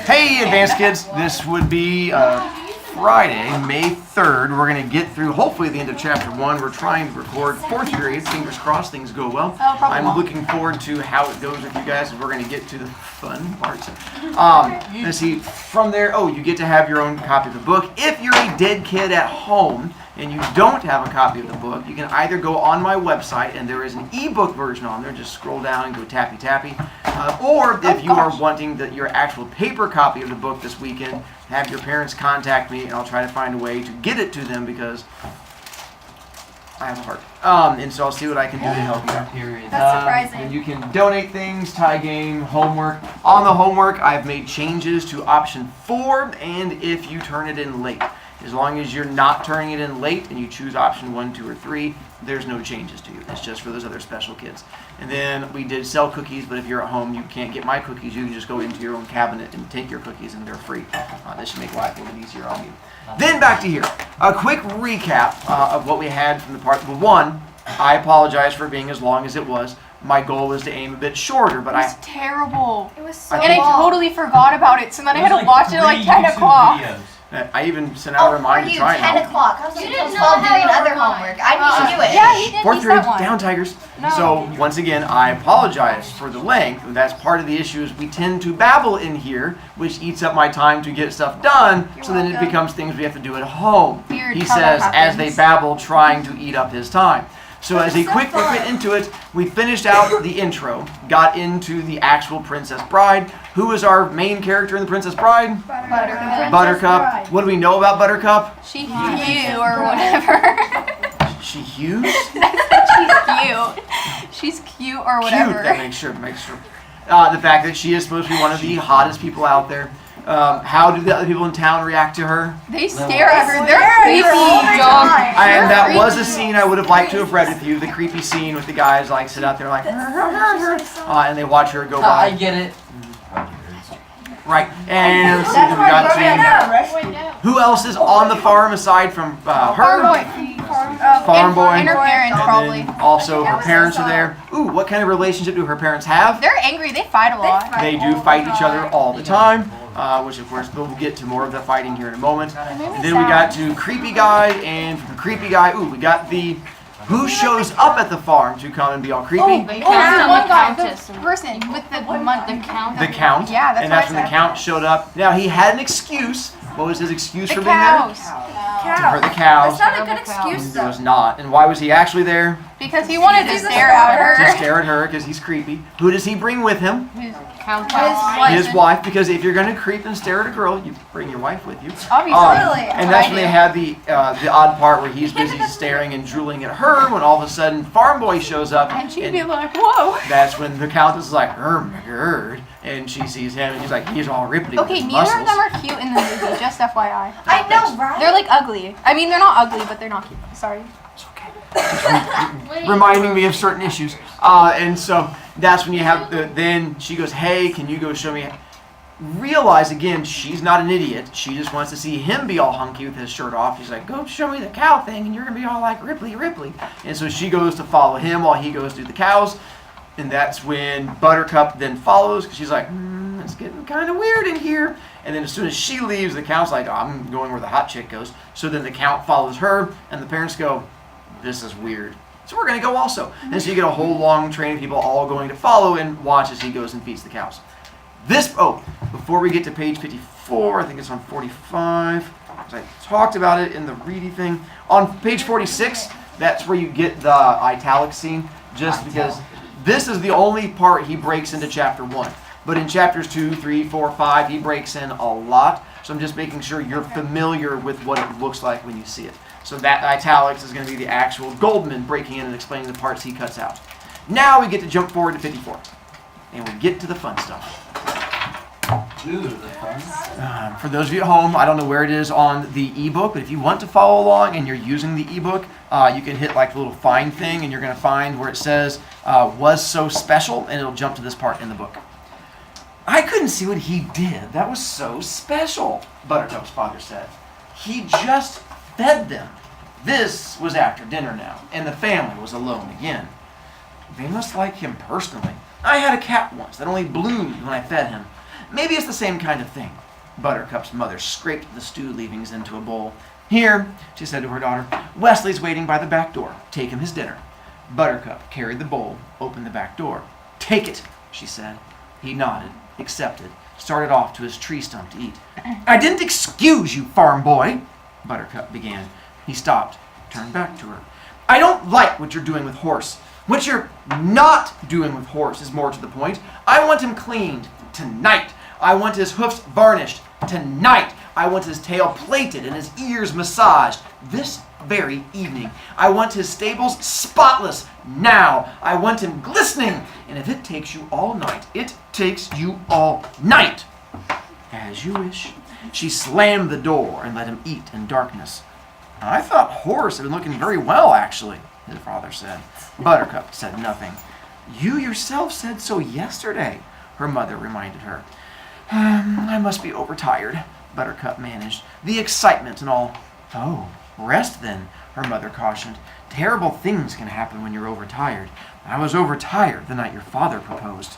Hey, advanced kids, this would be Friday, May 3rd. We're going to get through, hopefully, the end of chapter 1. We're trying to record 4th period. Fingers crossed things go well. I'm looking forward to how it goes with you guys, and we're going to get to the fun parts. Let's see, from there, you get to have your own copy of the book. If you're a dead kid at home and you don't have a copy of the book, you can either go on my website, and there is an ebook version on there. Just scroll down and go tappy tappy. Or if you are wanting your actual paper copy of the book this weekend, have your parents contact me, and I'll try to find a way to get it to them because I have a heart. And so I'll see what I can do to help you out. That's surprising. And you can donate things, tie game, homework. On the homework, I've made changes to option 4, and if you turn it in late. As long as you're not turning it in late and you choose option 1, 2, or 3, there's no changes to you. It's just for those other special kids. And then we did sell cookies, but if you're at home, you can't get my cookies. You can just go into your own cabinet and take your cookies, and they're free. This should make life a little bit easier on you. Then back to here. A quick recap of what we had from the part 1. I apologize for being as long as it was. My goal was to aim a bit shorter, but It was terrible. It was so And I totally forgot about it, so then I had to watch it at like 10 o'clock. I even sent out a reminder to try and 10 help. o'clock. I was like, until 12 doing other homework. I need to do it. Yeah, he did. 4th He period, sent one. down Tigers. No. So once again, I apologize for the length. That's part of the issue is we tend to babble in here, which eats up my time to get stuff done. So then it becomes things we have to do at home. Weird He how that says as they happens. babble, trying to eat up his time. So as a quick look into it, we finished out the intro, got into the actual Princess Bride. Who is our main character in the Princess Bride? Buttercup. What do we know about Buttercup? She cute or whatever. She huge? She's cute. She's cute or whatever. Cute. That makes sure. The fact that she is supposed to be one of the hottest people out there. How do the other people in town react to her? They stare at her. They're creepy, dog. And that was a scene I would have liked to have read with you. The creepy scene with the guys like sit out there like, and they watch her go by. I get it. Right. And let's see who we got to. Who else is on the farm aside from her? Farm boy. And her parents, probably. And then also, her parents are there. Ooh, what kind of relationship do her parents have? They're angry. They fight a lot. They do fight each other all the time, which of course we'll get to more of the fighting here in a moment. And then we got to Creepy Guy, and from Creepy Guy, we got the who shows up at the farm to come and be all creepy? Oh, the one guy, the person with the count. The Count. Yeah, that's and that's what when I the Count showed up. Now he had an excuse. What was his excuse for being cows. there? For the cows. That's not a good excuse, It though. was not. And why was he actually there? Because he wanted to stare at her. To stare at her because he's creepy. Who does he bring with him? His His wife, because if you're going to creep and stare at a girl, you bring your wife with you. Obviously. And that's when they had the odd part where he's busy staring and drooling at her when all of a sudden Farm Boy shows up. And she'd be like, whoa. That's when the Countess is like, my god. And she sees him and he's like, he's all ripply with Okay, his neither muscles. of them are cute in the movie, just FYI. I know, right? They're like ugly. I mean, they're not ugly, but they're not cute. Sorry. It's okay. Just reminding me of certain issues. And so that's when you have then she goes, hey, can you go show me? Realize again, she's not an idiot. She just wants to see him be all hunky with his shirt off. She's like, go show me the cow thing and you're going to be all like Ripley. And so she goes to follow him while he goes to do the cows. And that's when Buttercup then follows because she's like, it's getting kind of weird in here. And then as soon as she leaves, the Count's like, I'm going where the hot chick goes. So then the Count follows her, and the parents go, this is weird. So we're going to go also. And so you get a whole long train of people all going to follow and watch as he goes and feeds the cows. Before we get to page 54, I think it's on 45, because I talked about it in the reading thing. On page 46, that's where you get the italic scene, just because this is the only part he breaks into chapter 1. But in chapters 2, 3, 4, 5, he breaks in a lot. So I'm just making sure you're familiar with what it looks like when you see it. So that italics is going to be the actual Goldman breaking in and explaining the parts he cuts out. Now we get to jump forward to 54. And we get to the fun stuff. Ooh, the fun. For those of you at home, I don't know where it is on the ebook, but if you want to follow along and you're using the ebook, you can hit like the little find thing and you're going to find where it says was so special, and it'll jump to this part in the book. I couldn't see what he did. That was so special, Buttercup's father said. He just fed them. This was after dinner now, and the family was alone again. They must like him personally. I had a cat once that only bloomed when I fed him. Maybe it's the same kind of thing. Buttercup's mother scraped the stew leavings into a bowl. Here, she said to her daughter, Wesley's waiting by the back door. Take him his dinner. Buttercup carried the bowl, opened the back door. Take it, she said. He nodded, accepted, started off to his tree stump to eat. I didn't excuse you, farm boy, Buttercup began. He stopped, turned back to her. I don't like what you're doing with Horse. What you're not doing with Horse is more to the point. I want him cleaned tonight. I want his hoofs varnished tonight. I want his tail plaited and his ears massaged this very evening. I want his stables spotless now. I want him glistening. And if it takes you all night, it takes you all night. As you wish. She slammed the door and let him eat in darkness. I thought Horace had been looking very well, actually, his father said. Buttercup said nothing. You yourself said so yesterday, her mother reminded her. I must be overtired, Buttercup managed. The excitement and all. Oh, rest then, her mother cautioned. Terrible things can happen when you're overtired. I was overtired the night your father proposed.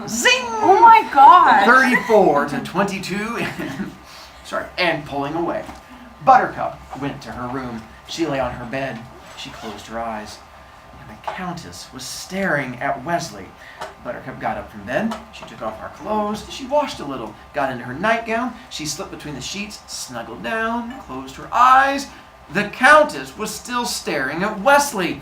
Zing! Oh my God! 34 to 22. And pulling away. Buttercup went to her room. She lay on her bed. She closed her eyes. And the Countess was staring at Wesley. Buttercup got up from bed. She took off her clothes. She washed a little. Got into her nightgown. She slipped between the sheets, snuggled down, closed her eyes. The Countess was still staring at Wesley.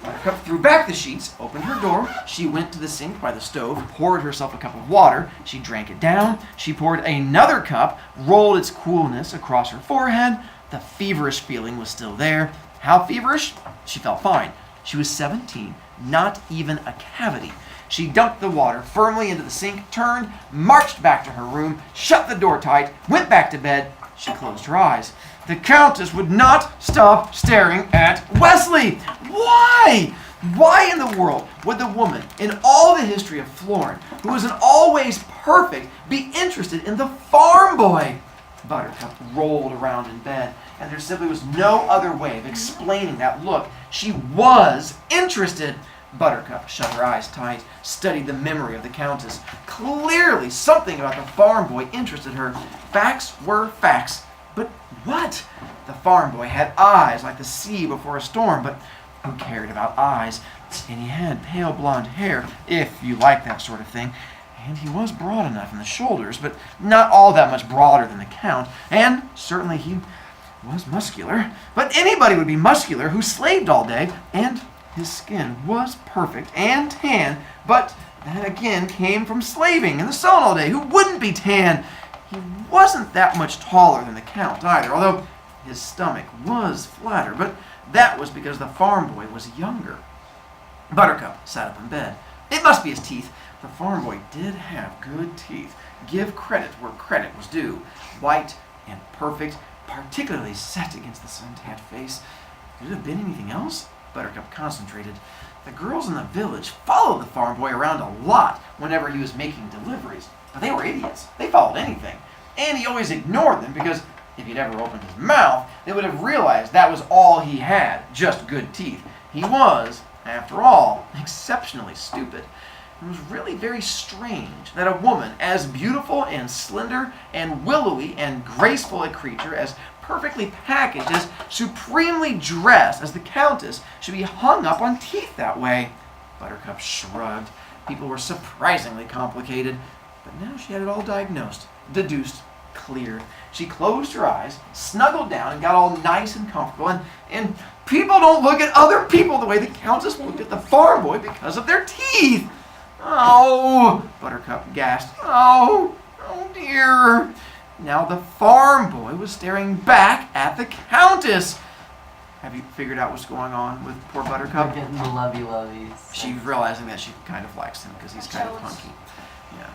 Buttercup threw back the sheets, opened her door. She went to the sink by the stove, poured herself a cup of water. She drank it down. She poured another cup, rolled its coolness across her forehead. The feverish feeling was still there. How feverish? She felt fine. She was 17, not even a cavity. She dumped the water firmly into the sink, turned, marched back to her room, shut the door tight, went back to bed. She closed her eyes. The Countess would not stop staring at Wesley. Why? Why in the world would the woman in all the history of Florin, who was an always perfect, be interested in the farm boy? Buttercup rolled around in bed, and there simply was no other way of explaining that look. She was interested. Buttercup shut her eyes tight, studied the memory of the Countess. Clearly something about the farm boy interested her. Facts were facts. But what? The farm boy had eyes like the sea before a storm, but who cared about eyes? And he had pale blonde hair, if you like that sort of thing. And he was broad enough in the shoulders, but not all that much broader than the Count. And certainly he was muscular. But anybody would be muscular who slaved all day, and his skin was perfect and tan, but that again came from slaving in the sun all day. Who wouldn't be tan? He wasn't that much taller than the Count either, although his stomach was flatter, but that was because the farm boy was younger. Buttercup sat up in bed. It must be his teeth. The farm boy did have good teeth. Give credit where credit was due. White and perfect, particularly set against the sun-tanned face. Could it have been anything else? Buttercup concentrated. The girls in the village followed the farm boy around a lot whenever he was making deliveries. But they were idiots. They followed anything. And he always ignored them because if he'd ever opened his mouth, they would have realized that was all he had, just good teeth. He was, after all, exceptionally stupid. It was really very strange that a woman as beautiful and slender and willowy and graceful a creature, as perfectly packaged, as supremely dressed as the Countess, should be hung up on teeth that way. Buttercup shrugged. People were surprisingly complicated. But now she had it all diagnosed, deduced, cleared. She closed her eyes, snuggled down, and got all nice and comfortable. And people don't look at other people the way the Countess looked at the farm boy because of their teeth. Oh, Buttercup gasped. Oh dear. Now the farm boy was staring back at the Countess. Have you figured out what's going on with poor Buttercup? They're getting the lovey-loveys. She's realizing that she kind of likes him because he's kind of punky. Yeah.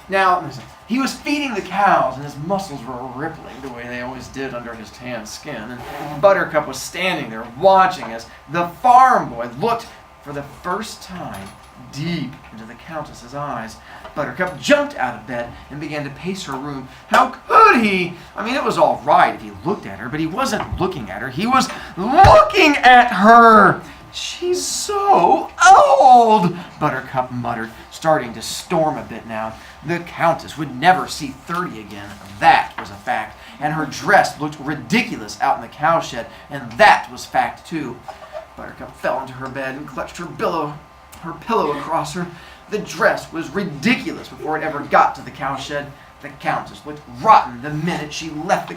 Now, he was feeding the cows, and his muscles were rippling the way they always did under his tan skin. And Buttercup was standing there watching as the farm boy looked for the first time deep into the Countess's eyes. Buttercup jumped out of bed and began to pace her room. How could he? I mean, it was all right if he looked at her, but he wasn't looking at her. He was looking at her. She's so old, Buttercup muttered, starting to storm a bit now. The Countess would never see 30 again. That was a fact. And her dress looked ridiculous out in the cowshed, and that was fact too. Buttercup fell into her bed and clutched her pillow across her. The dress was ridiculous before it ever got to the cowshed. The Countess looked rotten the minute she left the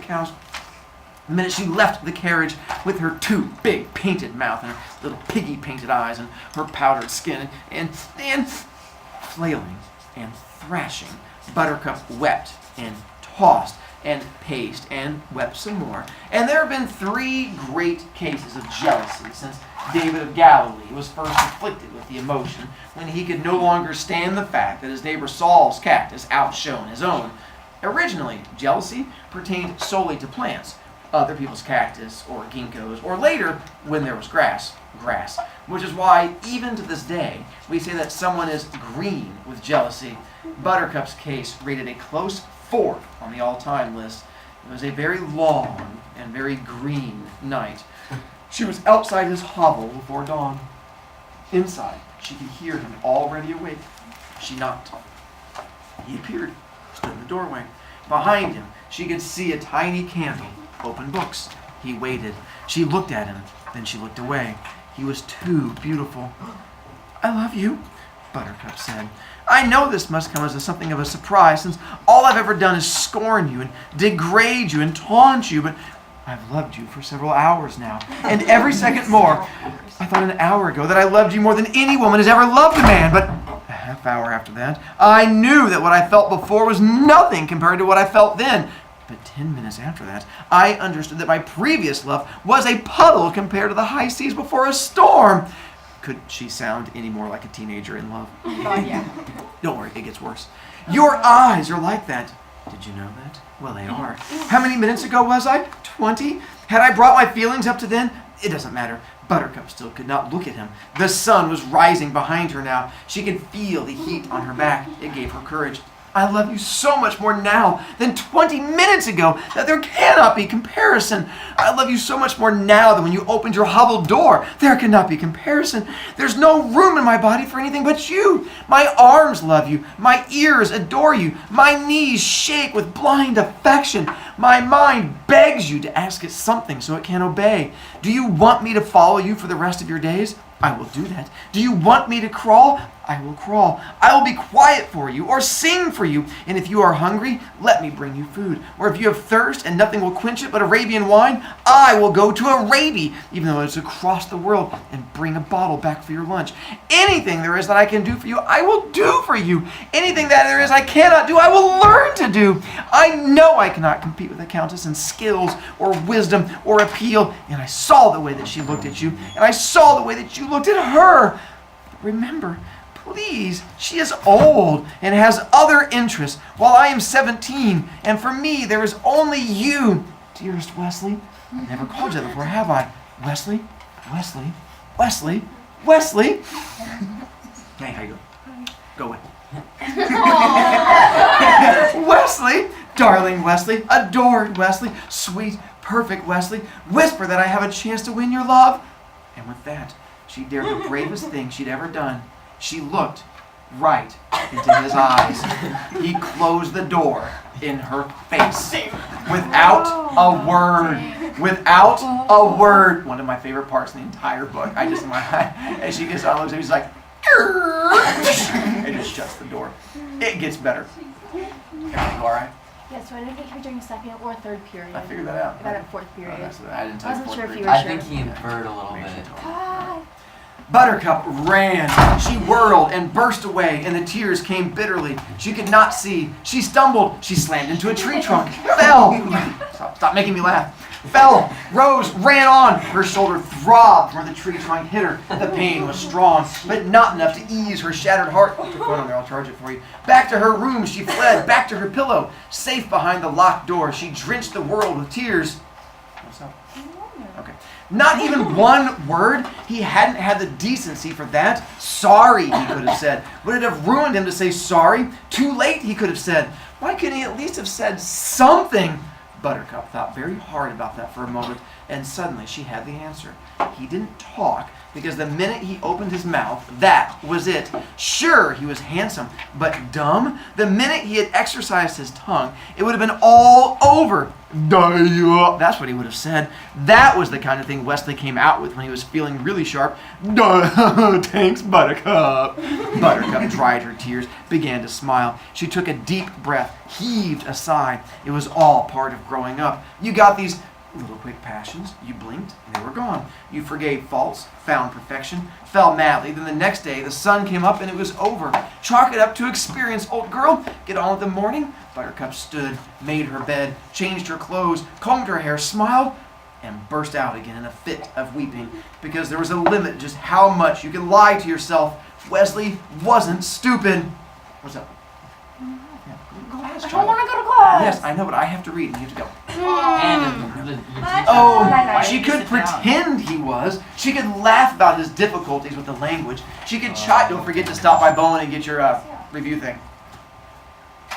carriage with her too big painted mouth and her little piggy painted eyes and her powdered skin and flailing and thrashing. Buttercup wept and tossed and paced and wept some more. And there have been 3 great cases of jealousy since David of Galilee was first afflicted with the emotion when he could no longer stand the fact that his neighbor Saul's cactus outshone his own. Originally, jealousy pertained solely to plants, other people's cactus or ginkgos, or later, when there was grass, which is why, even to this day, we say that someone is green with jealousy. Buttercup's case rated a close 4th on the all-time list. It was a very long and very green night. She was outside his hovel before dawn. Inside, she could hear him already awake. She knocked. He appeared, stood in the doorway. Behind him, she could see a tiny candle, open books. He waited. She looked at him, then she looked away. He was too beautiful. "I love you," Buttercup said. "I know this must come as something of a surprise, since all I've ever done is scorn you and degrade you and taunt you, but I've loved you for several hours now, and every second more. I thought an hour ago that I loved you more than any woman has ever loved a man, but a half hour after that, I knew that what I felt before was nothing compared to what I felt then. But 10 minutes after that, I understood that my previous love was a puddle compared to the high seas before a storm." Could she sound any more like a teenager in love? Yeah. Don't worry, it gets worse. "Your eyes are like that." Did you know that? Well, they are. "How many minutes ago was I? 20? Had I brought my feelings up to then? It doesn't matter." Buttercup still could not look at him. The sun was rising behind her now. She could feel the heat on her back. It gave her courage. "I love you so much more now than 20 minutes ago that there cannot be comparison. I love you so much more now than when you opened your hovel door. There cannot be comparison. There's no room in my body for anything but you. My arms love you. My ears adore you. My knees shake with blind affection. My mind begs you to ask it something so it can obey. Do you want me to follow you for the rest of your days? I will do that. Do you want me to crawl? I will crawl. I will be quiet for you or sing for you. And if you are hungry, let me bring you food. Or if you have thirst and nothing will quench it but Arabian wine, I will go to Arabia, even though it's across the world, and bring a bottle back for your lunch. Anything there is that I can do for you, I will do for you. Anything that there is I cannot do, I will learn to do. I know I cannot compete with the Countess in skills or wisdom or appeal. And I saw the way that she looked at you, and I saw the way that you looked at her. Remember, please, she is old and has other interests, while I am 17, and for me there is only you. Dearest Wesley, I've never called you that before, have I? Wesley, Wesley, Wesley, Wesley. Hey, how you doing? Go away. Wesley, darling Wesley, adored Wesley, sweet, perfect Wesley, whisper that I have a chance to win your love. And with that, she dared the bravest thing she'd ever done. She looked right into his eyes. He closed the door in her face without a word. Without a word. One of my favorite parts in the entire book. As she gets on, looks at me, she's like, and just shuts the door. It gets better. Everything all right? Yeah, so I didn't get here during second or third period. I figured that out. I got it fourth period. I didn't tell you wasn't sure if fourth you period. were I sure. think he inferred a little bit. God. Buttercup ran. She whirled and burst away, and the tears came bitterly. She could not see. She stumbled. She slammed into a tree trunk. Fell. Stop making me laugh. Fell. Rose. Ran on. Her shoulder throbbed where the tree trunk hit her. The pain was strong, but not enough to ease her shattered heart. Put your phone on there. I'll charge it for you. Back to her room she fled. Back to her pillow. Safe behind the locked door, she drenched the world with tears. What's up? Okay. Not even one word. He hadn't had the decency for that. Sorry, he could have said. Would it have ruined him to say sorry? Too late, he could have said. Why couldn't he at least have said something? Buttercup thought very hard about that for a moment, and suddenly she had the answer. He didn't talk because the minute he opened his mouth, that was it. Sure, he was handsome, but dumb? The minute he had exercised his tongue, it would have been all over. That's what he would have said. That was the kind of thing Wesley came out with when he was feeling really sharp. Thanks, Buttercup. Buttercup dried her tears, began to smile. She took a deep breath, heaved a sigh. It was all part of growing up. You got these little quick passions. You blinked, and they were gone. You forgave faults, found perfection, fell madly. Then the next day, the sun came up, and it was over. Chalk it up to experience, old girl. Get on with the morning. Buttercup stood, made her bed, changed her clothes, combed her hair, smiled, and burst out again in a fit of weeping, because there was a limit just how much you could lie to yourself. Wesley wasn't stupid. What's up? Yeah, go ahead, I don't want to go to class. Yes, I know, but I have to read, and you have to go. And Oh, she could pretend he was. She could laugh about his difficulties with the language. She could chide. Don't forget to stop by Bowen and get your review thing.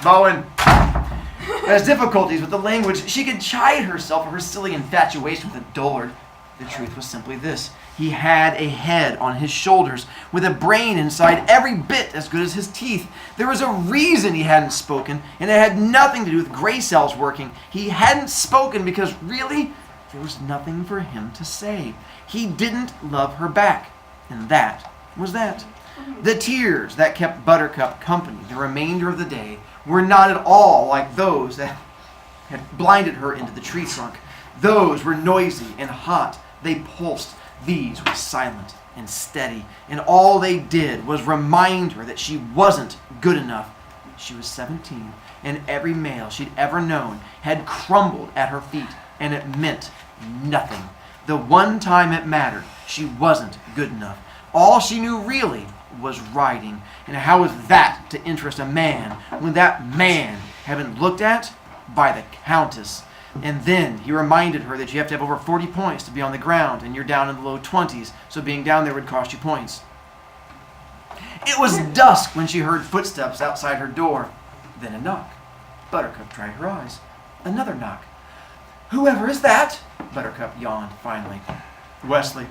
Bowen has difficulties with the language. She could chide herself for her silly infatuation with a dullard. The truth was simply this. He had a head on his shoulders with a brain inside every bit as good as his teeth. There was a reason he hadn't spoken, and it had nothing to do with gray cells working. He hadn't spoken because really, there was nothing for him to say. He didn't love her back, and that was that. The tears that kept Buttercup company the remainder of the day were not at all like those that had blinded her into the tree trunk. Those were noisy and hot. They pulsed. These were silent and steady, and all they did was remind her that she wasn't good enough. She was 17, and every male she'd ever known had crumbled at her feet, and it meant nothing. The one time it mattered, she wasn't good enough. All she knew really was riding, and how was that to interest a man when that man had been looked at by the Countess? And then he reminded her that you have to have over 40 points to be on the ground, and you're down in the low 20s, so being down there would cost you points. It was dusk when she heard footsteps outside her door. Then a knock. Buttercup dried her eyes. Another knock. Whoever is that? Buttercup yawned finally. Wesley.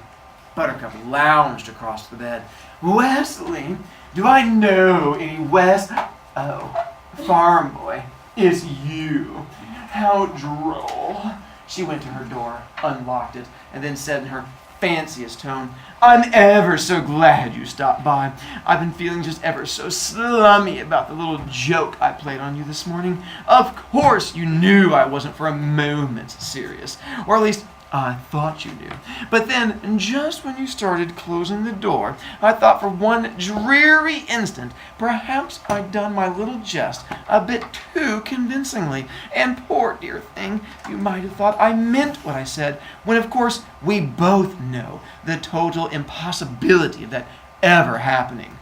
Buttercup lounged across the bed. Wesley? Do I know any Wes? Oh, farm boy. It's you. How droll. She went to her door, unlocked it, and then said in her fanciest tone, I'm ever so glad you stopped by. I've been feeling just ever so slummy about the little joke I played on you this morning. Of course you knew I wasn't for a moment serious, or at least I thought you knew. But then, just when you started closing the door, I thought for one dreary instant, perhaps I'd done my little jest a bit too convincingly. And poor dear thing, you might have thought I meant what I said, when of course we both know the total impossibility of that ever happening.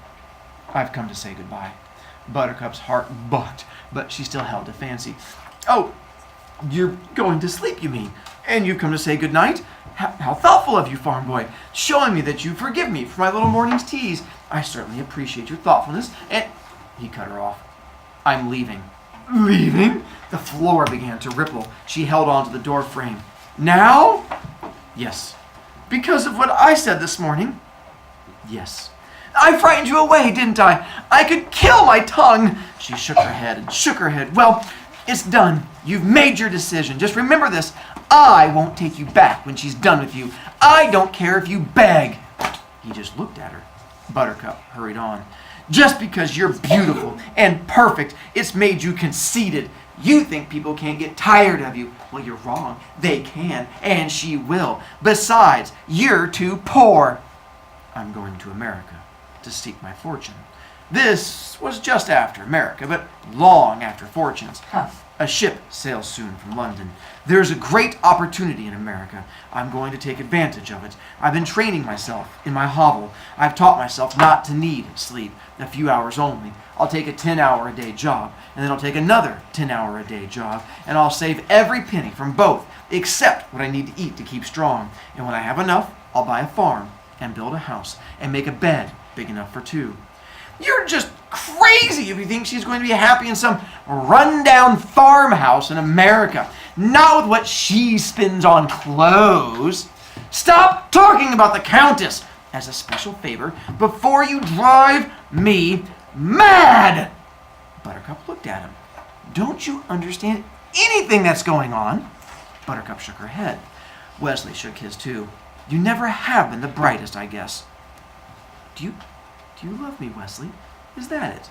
I've come to say goodbye. Buttercup's heart bucked, but she still held to fancy. Oh, you're going to sleep, you mean? And you've come to say good night? How thoughtful of you, farm boy, showing me that you forgive me for my little morning's tease. I certainly appreciate your thoughtfulness. And he cut her off. I'm leaving. Leaving? The floor began to ripple. She held on to the door frame. Now? Yes. Because of what I said this morning? Yes. I frightened you away, didn't I? I could kill my tongue. She shook her head and shook her head. Well, it's done. You've made your decision. Just remember this. I won't take you back when she's done with you. I don't care if you beg. He just looked at her. Buttercup hurried on. Just because you're beautiful and perfect, it's made you conceited. You think people can't get tired of you. Well, you're wrong. They can, and she will. Besides, you're too poor. I'm going to America to seek my fortune. This was just after America, but long after fortunes. A ship sails soon from London. There's a great opportunity in America. I'm going to take advantage of it. I've been training myself in my hovel. I've taught myself not to need sleep, a few hours only. I'll take a 10-hour-a-day job, and then I'll take another 10-hour-a-day job, and I'll save every penny from both, except what I need to eat to keep strong. And when I have enough, I'll buy a farm and build a house and make a bed big enough for two. You're just crazy if you think she's going to be happy in some run-down farmhouse in America. Not with what she spends on clothes. Stop talking about the Countess. as a special favor before you drive me mad. Buttercup looked at him. Don't you understand anything that's going on? Buttercup shook her head. Wesley shook his too. You never have been the brightest, I guess. Do you love me, Wesley? Is that it?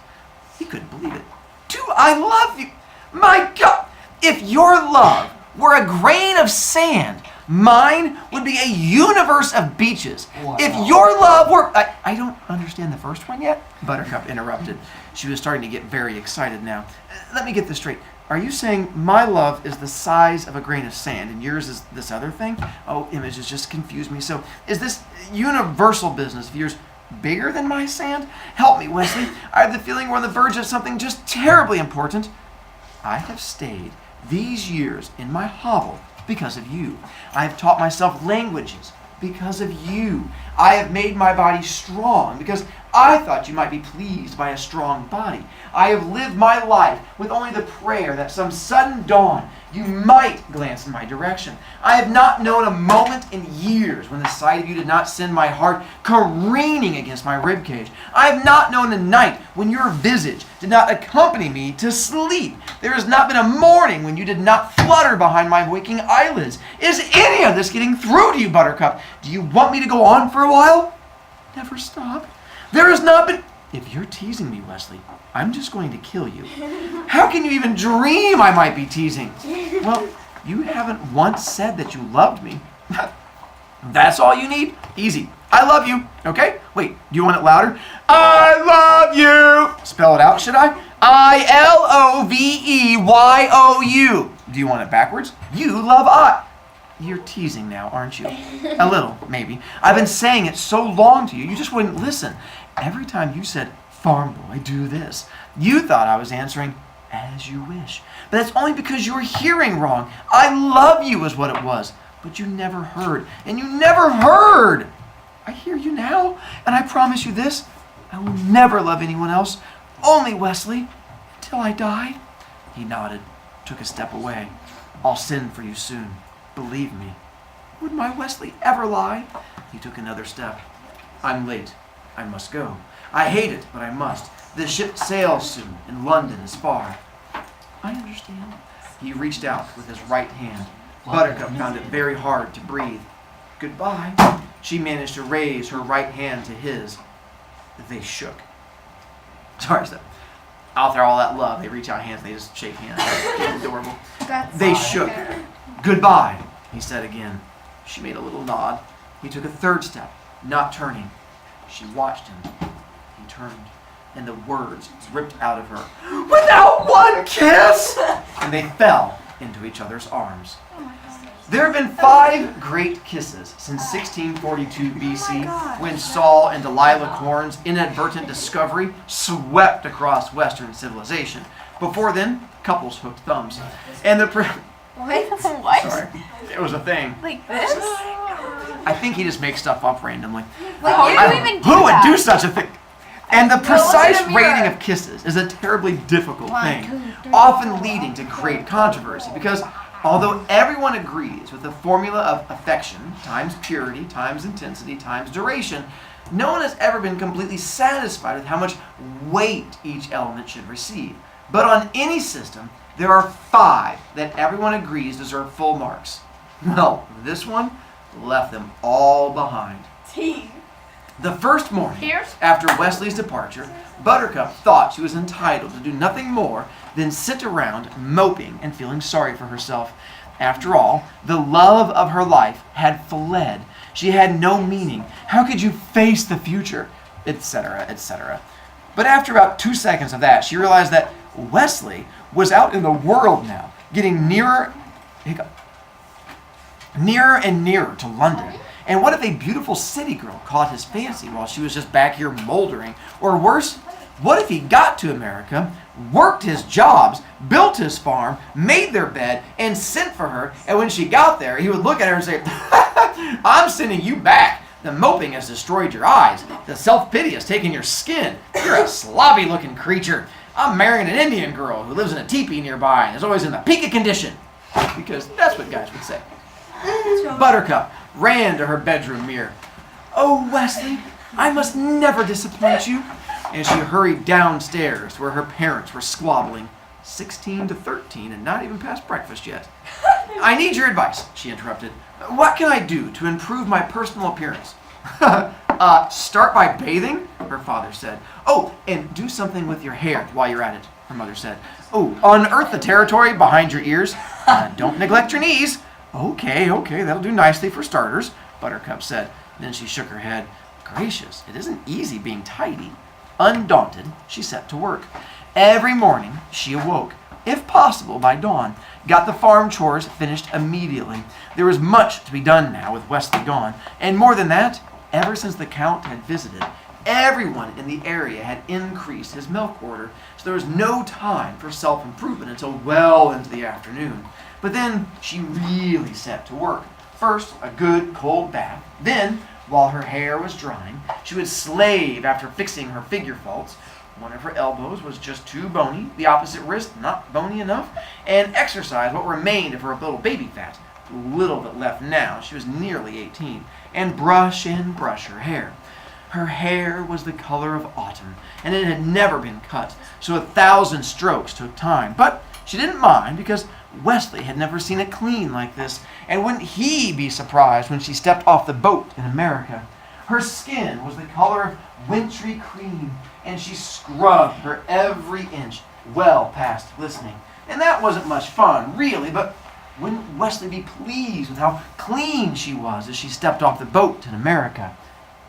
He couldn't believe it. Do I love you? My God! If your love were a grain of sand, mine would be a universe of beaches. Wow. If your love were... I don't understand the first one yet, Buttercup interrupted. She was starting to get very excited now. Let me get this straight. Are you saying my love is the size of a grain of sand and yours is this other thing? Oh, images just confused me. So is this universal business of yours bigger than my sand? Help me, Wesley. I have the feeling we're on the verge of something just terribly important. I have stayed these years in my hovel because of you. I have taught myself languages because of you. I have made my body strong because I thought you might be pleased by a strong body. I have lived my life with only the prayer that some sudden dawn you might glance in my direction. I have not known a moment in years when the sight of you did not send my heart careening against my ribcage. I have not known a night when your visage did not accompany me to sleep. There has not been a morning when you did not flutter behind my waking eyelids. Is any of this getting through to you, Buttercup? Do you want me to go on for a while? Never stop. There has not been... If you're teasing me, Wesley, I'm just going to kill you. How can you even dream I might be teasing? Well, you haven't once said that you loved me. That's all you need? Easy. I love you. Okay? Wait, do you want it louder? I love you. Spell it out, should I? I-L-O-V-E-Y-O-U. Do you want it backwards? You love I. You're teasing now, aren't you? A little, maybe. I've been saying it so long to you, you just wouldn't listen. Every time you said, farm boy, do this, you thought I was answering, as you wish. But that's only because you were hearing wrong. I love you is what it was. But you never heard, and you never heard. I hear you now, and I promise you this, I will never love anyone else, only Wesley, till I die. He nodded, took a step away. I'll send for you soon. Believe me. Would my Wesley ever lie? He took another step. I'm late. I must go. I hate it, but I must. The ship sails soon, and London is far. I understand. He reached out with his right hand. Buttercup found it very hard to breathe. Goodbye. She managed to raise her right hand to his. They shook. Sorry, so after all that love, they reach out hands, they just shake hands. It's adorable. They shook. Goodbye, he said again. She made a little nod. He took a third step, not turning. She watched him. He turned, and the words ripped out of her. Without one kiss! And they fell into each other's arms. There have been 5 great kisses since 1642 BC, when Saul and Delilah Corn's inadvertent discovery swept across Western civilization. Before then, couples hooked thumbs. And the... What? Sorry. It was a thing. Like this? I think he just makes stuff up randomly. Like, Who would do such a thing? And the precise rating of kisses is a terribly difficult thing, often leading to great controversy, because although everyone agrees with the formula of affection times purity times intensity times duration, no one has ever been completely satisfied with how much weight each element should receive. But on any system, there are 5 that everyone agrees deserve full marks. Well, this one left them all behind. The first morning after Wesley's departure, Buttercup thought she was entitled to do nothing more than sit around moping and feeling sorry for herself. After all, the love of her life had fled. She had no meaning. How could you face the future? Etc., etc. But after about 2 seconds of that, she realized that Wesley was out in the world now, getting nearer and nearer to London. And what if a beautiful city girl caught his fancy while she was just back here moldering? Or worse, what if he got to America, worked his jobs, built his farm, made their bed, and sent for her, and when she got there, he would look at her and say, I'm sending you back. The moping has destroyed your eyes. The self-pity has taken your skin. You're a sloppy-looking creature. I'm marrying an Indian girl who lives in a teepee nearby and is always in the peak of condition. Because that's what guys would say. Buttercup ran to her bedroom mirror. "Oh, Wesley, I must never disappoint you." And she hurried downstairs where her parents were squabbling, 16 to 13 and not even past breakfast yet. "I need your advice," she interrupted. "What can I do to improve my personal appearance?" Start by bathing, her father said. "Oh, and do something with your hair while you're at it," her mother said. "Oh, unearth the territory behind your ears. Don't neglect your knees." Okay, that'll do nicely for starters," Buttercup said. Then she shook her head. Gracious, it isn't easy being tidy. Undaunted, she set to work. Every morning, she awoke, if possible by dawn, got the farm chores finished immediately. There was much to be done now with Wesley gone, and more than that, ever since the Count had visited, everyone in the area had increased his milk order, so there was no time for self-improvement until well into the afternoon. But then she really set to work. First, a good cold bath. Then, while her hair was drying, she would slave after fixing her figure faults. One of her elbows was just too bony, the opposite wrist not bony enough, and exercise what remained of her little baby fat, little that left now, she was nearly 18, and brush her hair. Her hair was the color of autumn, and it had never been cut, so 1,000 strokes took time. But she didn't mind, because Wesley had never seen it clean like this, and wouldn't he be surprised when she stepped off the boat in America? Her skin was the color of wintry cream, and she scrubbed her every inch well past glistening. And that wasn't much fun, really, but wouldn't Wesley be pleased with how clean she was as she stepped off the boat in America?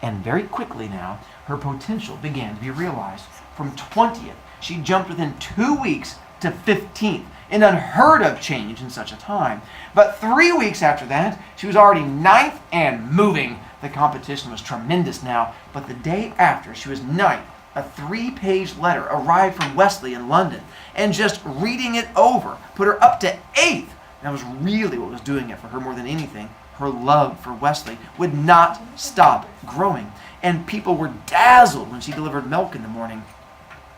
And very quickly now, her potential began to be realized. From 20th, she jumped within 2 weeks to 15th, an unheard of change in such a time. But 3 weeks after that, she was already 9th and moving. The competition was tremendous now, but the day after she was 9th, a 3-page letter arrived from Wesley in London, and just reading it over put her up to 8th. That was really what was doing it for her more than anything. Her love for Wesley would not stop growing, and people were dazzled when she delivered milk in the morning.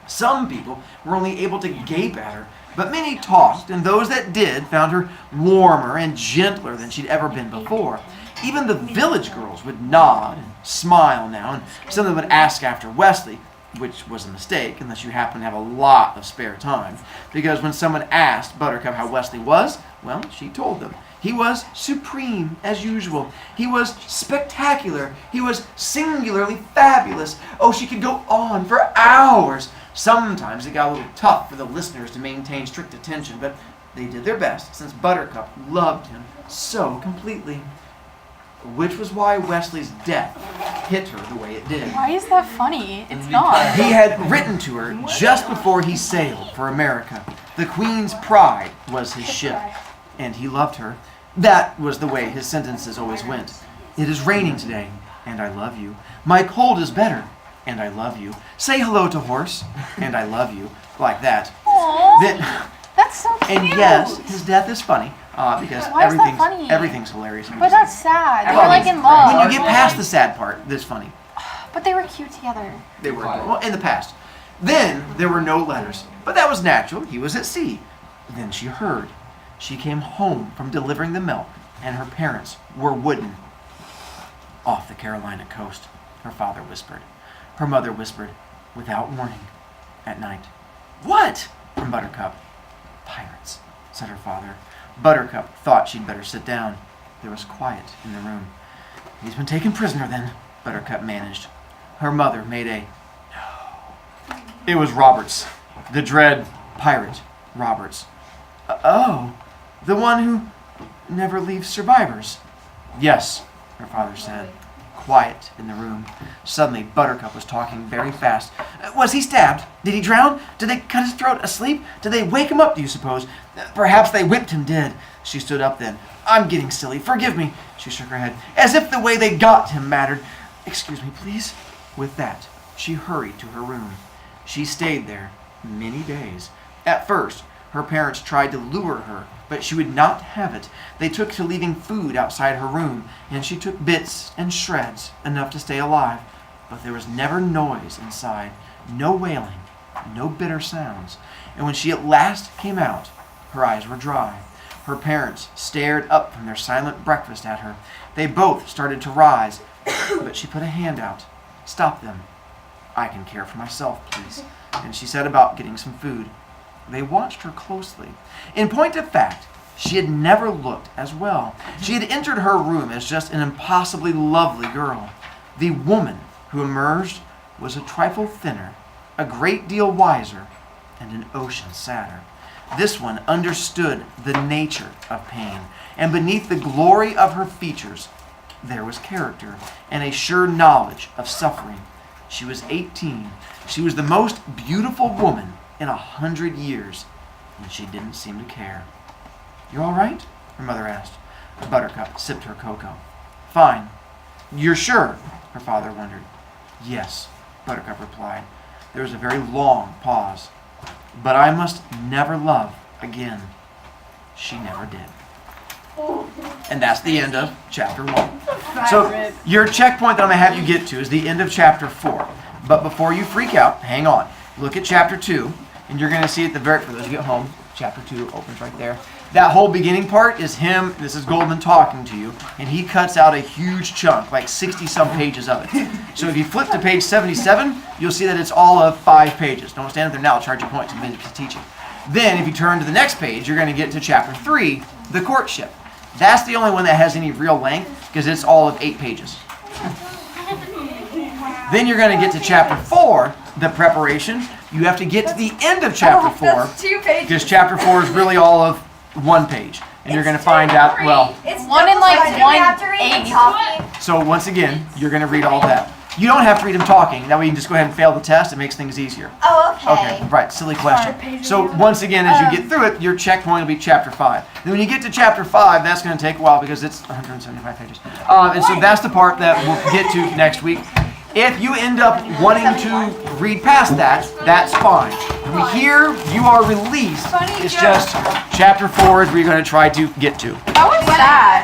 Some people were only able to gape at her, but many talked, and those that did found her warmer and gentler than she'd ever been before. Even the village girls would nod and smile now, and some of them would ask after Wesley, which was a mistake unless you happen to have a lot of spare time, because when someone asked Buttercup how Wesley was, well, she told them. He was supreme, as usual. He was spectacular. He was singularly fabulous. Oh, she could go on for hours. Sometimes it got a little tough for the listeners to maintain strict attention, but they did their best, since Buttercup loved him so completely. Which was why Wesley's death hit her the way it did. Why is that funny? It's not. He had written to her just before he sailed for America. The Queen's Pride was his ship, and he loved her. That was the way his sentences always went. It is raining today, and I love you. My cold is better, and I love you. Say hello to horse, and I love you. Like that. Aww. That's so cute. And yes, his death is funny, because Why is that funny? everything's hilarious. But that's sad. They were like in When love. you get past the sad part, that's funny. But they were cute together. They were, well, in the past. Then there were no letters, but that was natural. He was at sea. Then she heard. She came home from delivering the milk, and her parents were wooden. Off the Carolina coast, her father whispered. Her mother whispered, without warning, at night. What? From Buttercup. Pirates, said her father. Buttercup thought she'd better sit down. There was quiet in the room. He's been taken prisoner, then, Buttercup managed. Her mother made a no. It was Roberts, the dread pirate Roberts. Oh, the one who never leaves survivors. Yes, her father said. Quiet in the room. Suddenly, Buttercup was talking very fast. Was he stabbed? Did he drown? Did they cut his throat asleep? Did they wake him up, do you suppose? Perhaps they whipped him dead. She stood up then. I'm getting silly. Forgive me. She shook her head, as if the way they got him mattered. Excuse me, please. With that, she hurried to her room. She stayed there many days. At first, her parents tried to lure her, but she would not have it. They took to leaving food outside her room, and she took bits and shreds, enough to stay alive. But there was never noise inside, no wailing, no bitter sounds. And when she at last came out, her eyes were dry. Her parents stared up from their silent breakfast at her. They both started to rise, but she put a hand out. "Stop them. I can care for myself, please." And she set about getting some food. They watched her closely. In point of fact, she had never looked as well. She had entered her room as just an impossibly lovely girl. The woman who emerged was a trifle thinner, a great deal wiser, and an ocean sadder. This one understood the nature of pain, and beneath the glory of her features, there was character and a sure knowledge of suffering. She was 18. She was the most beautiful woman in 100 years, and she didn't seem to care. "You all right?" her mother asked. Buttercup sipped her cocoa. "Fine." "You're sure?" her father wondered. "Yes," Buttercup replied. There was a very long pause. "But I must never love again." She never did. And that's the end of chapter 1. So your checkpoint that I'm going to have you get to is the end of chapter 4. But before you freak out, hang on. Look at chapter 2, and you're going to see at the very, for those who get home, chapter 2 opens right there. That whole beginning part is him, this is Goldman talking to you, and he cuts out a huge chunk, like 60-some pages of it. So if you flip to page 77, you'll see that it's all of 5 pages. Don't stand up there now, I'll charge you points. I'm busy teaching. Then if you turn to the next page, you're going to get to chapter 3, the courtship. That's the only one that has any real length, because it's all of 8 pages. Then you're going to get to chapter 4, the preparation. You have to get to the end of chapter 4, because chapter 4 is really all of 1 page. And you're going to find out, well, It's One in like double-sided. one You have to read eighth. the talking. so once again, you're going to read all that. You don't have to read them talking. That way you can just go ahead and fail the test. It makes things easier. Oh, okay. Okay, right, silly question. So once again, as you get through it, your checkpoint will be chapter 5. Then when you get to chapter 5, that's going to take a while because it's 175 pages. And so that's the part that we'll get to next week. If you end up wanting to read past that, that's fine. Here, you are released. It's just chapter 4 is where you're going to try to get to. That was sad.